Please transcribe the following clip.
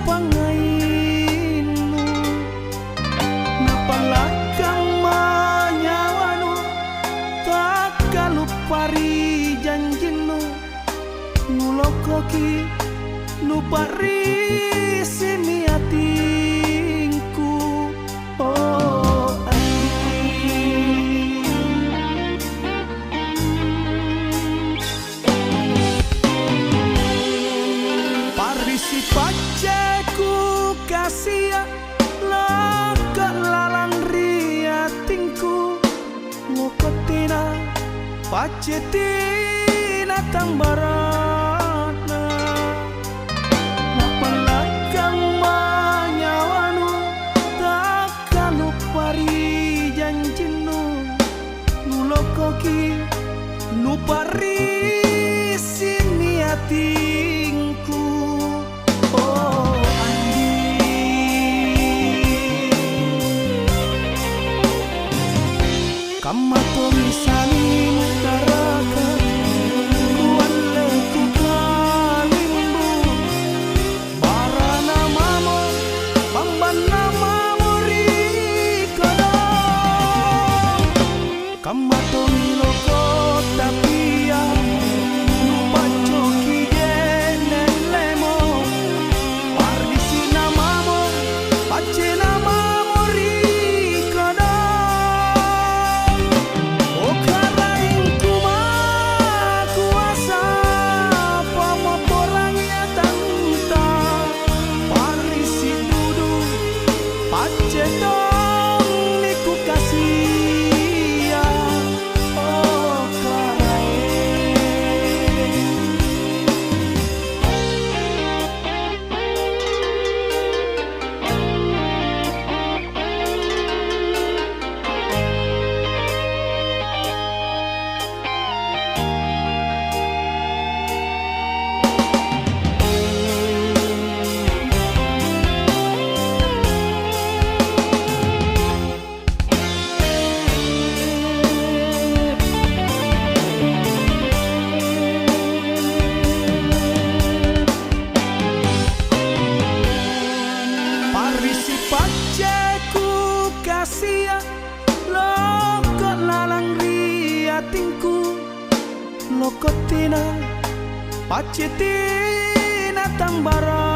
pangainu napalakang manyawanu tak kalupari janjinu nulokoki nupari sini hatinku. Oh parisi paceku kasia laka lalang riatinku ngokotina pacetina tambarana napalakang manyawanu tak kalupari janjinu nulokoki nupari sini hatinku. Oh Andi kamato misani mutaraka kuwale ku kalimbu barana mamo bambana mamo rikada kamato miloko tapia nupacho kijenelemo pardisina mamo pacena mamo rikada okarain kuma kuasa pamaporangnya tanta parisi dudu pacetong niku kasia. Oh karain parisi paceku kasia loko lalang riatinku lokotina pacetina tambara